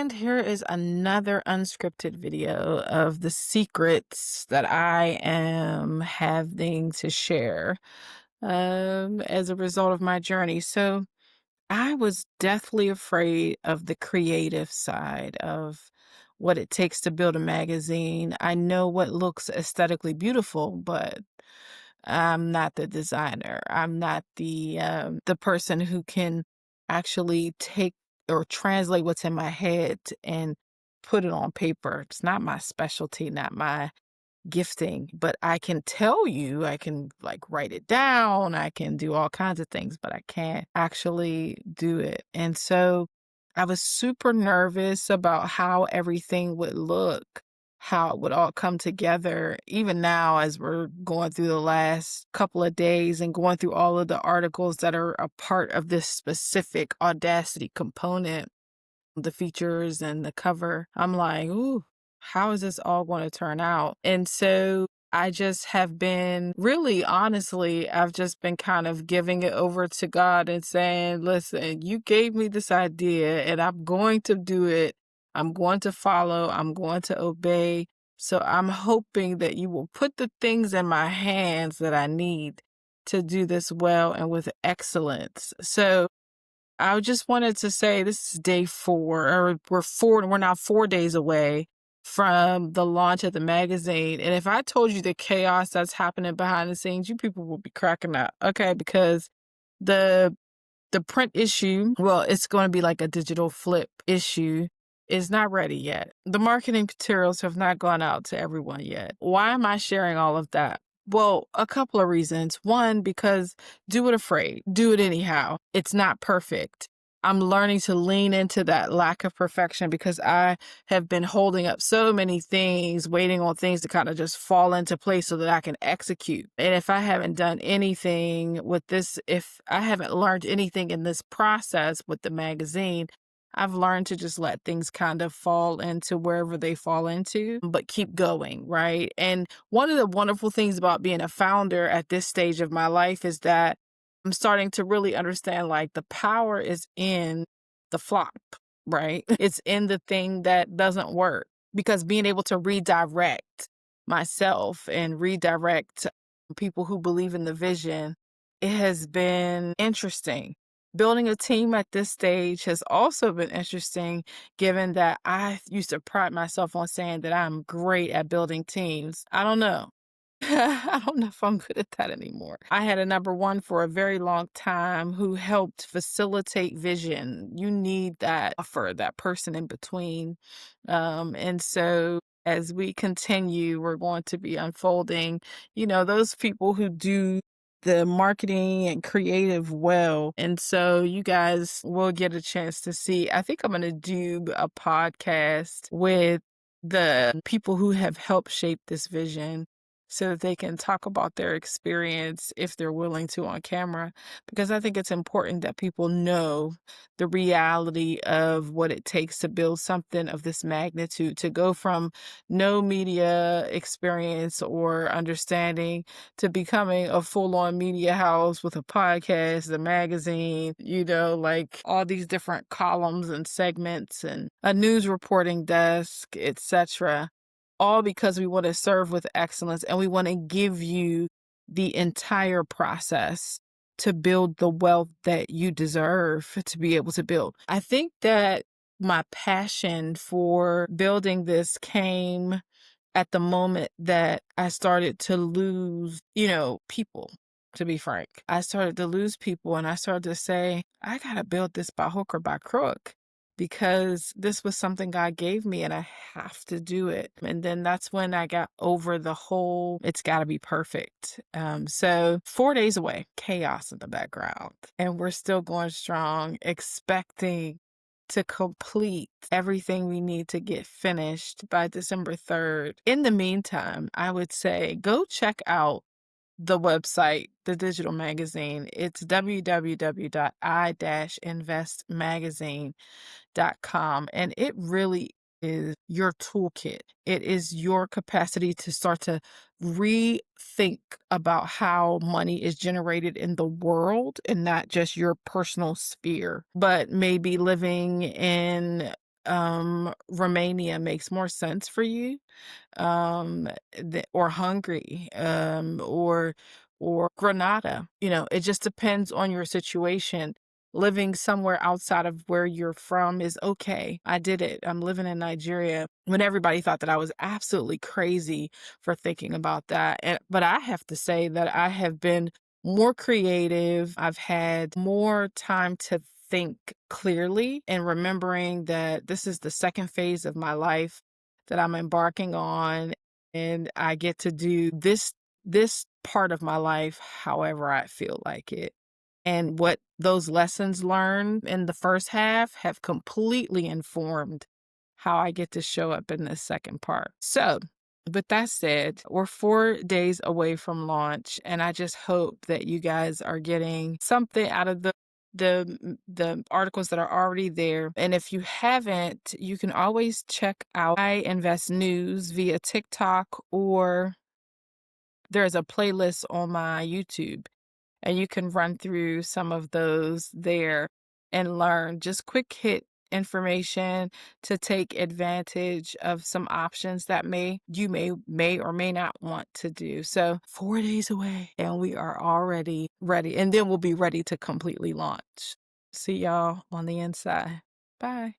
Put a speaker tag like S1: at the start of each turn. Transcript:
S1: And here is another unscripted video of the secrets that I am having to share as a result of my journey. So I was deathly afraid of the creative side of what it takes to build a magazine. I know what looks aesthetically beautiful, but I'm not the designer. I'm not the person who can actually take or translate what's in my head and put it on paper. It's not my specialty, not my gifting, but I can tell you, I can like write it down, I can do all kinds of things, but I can't actually do it. And so I was super nervous about how everything would look, how it would all come together. Even now, as we're going through the last couple of days and going through all of the articles that are a part of this specific Audacity component, the features and the cover, I'm like, ooh, how is this all going to turn out? And so I just have been really honestly, I've just been kind of giving it over to God and saying, listen, you gave me this idea and I'm going to do it. I'm going to follow, I'm going to obey. So I'm hoping that you will put the things in my hands that I need to do this well and with excellence. So I just wanted to say this is day 4, or we're now 4 days away from the launch of the magazine. And if I told you the chaos that's happening behind the scenes, you people will be cracking up. Okay, because the the print issue, well, it's going to be like a digital flip issue, is not ready yet. The marketing materials have not gone out to everyone yet. Why am I sharing all of that? Well, a couple of reasons. One, because do it afraid, do it anyhow. It's not perfect. I'm learning to lean into that lack of perfection because I have been holding up so many things, waiting on things to kind of just fall into place so that I can execute. And if I haven't done anything with this, if I haven't learned anything in this process with the magazine, I've learned to just let things kind of fall into wherever they fall into, but keep going, right? And one of the wonderful things about being a founder at this stage of my life is that I'm starting to really understand like the power is in the flop, right? It's in the thing that doesn't work because being able to redirect myself and redirect people who believe in the vision, it has been interesting. Building a team at this stage has also been interesting, given that I used to pride myself on saying that I'm great at building teams. I don't know. I don't know if I'm good at that anymore. I had a number one for a very long time who helped facilitate vision. You need that for that person in between. And so as we continue, we're going to be unfolding, those people who do the marketing and creative well. And so you guys will get a chance to see. I think I'm going to do a podcast with the people who have helped shape this vision so that they can talk about their experience if they're willing to on camera, because I think it's important that people know the reality of what it takes to build something of this magnitude, to go from no media experience or understanding to becoming a full-on media house with a podcast, a magazine, like all these different columns and segments and a news reporting desk, etc. All because we want to serve with excellence and we want to give you the entire process to build the wealth that you deserve to be able to build. I think that my passion for building this came at the moment that I started to lose, people, to be frank. I started to lose people and I started to say, I got to build this by hook or by crook because this was something God gave me and I have to do it. And then that's when I got over the whole, it's got to be perfect. So 4 days away, chaos in the background. And we're still going strong, expecting to complete everything we need to get finished by December 3rd. In the meantime, I would say go check out the website, the digital magazine. It's www.i-investmagazine.com. And it really is your toolkit. It is your capacity to start to rethink about how money is generated in the world and not just your personal sphere, but maybe living in Romania makes more sense for you, or Hungary, or Grenada. It just depends on your situation. Living somewhere outside of where you're from is okay. I did it. I'm living in Nigeria when everybody thought that I was absolutely crazy for thinking about that. But I have to say that I have been more creative. I've had more time to think clearly and remembering that this is the second phase of my life that I'm embarking on, and I get to do this part of my life however I feel like it. And what those lessons learned in the first half have completely informed how I get to show up in this second part. So, with that said, we're 4 days away from launch, and I just hope that you guys are getting something out of the articles that are already there. And if you haven't, you can always check out I Invest News via TikTok, or there's a playlist on my YouTube, and you can run through some of those there and learn just quick hit information to take advantage of some options that may or may not want to do. So 4 days away and we are already ready, and then we'll be ready to completely launch. See y'all on the inside. Bye.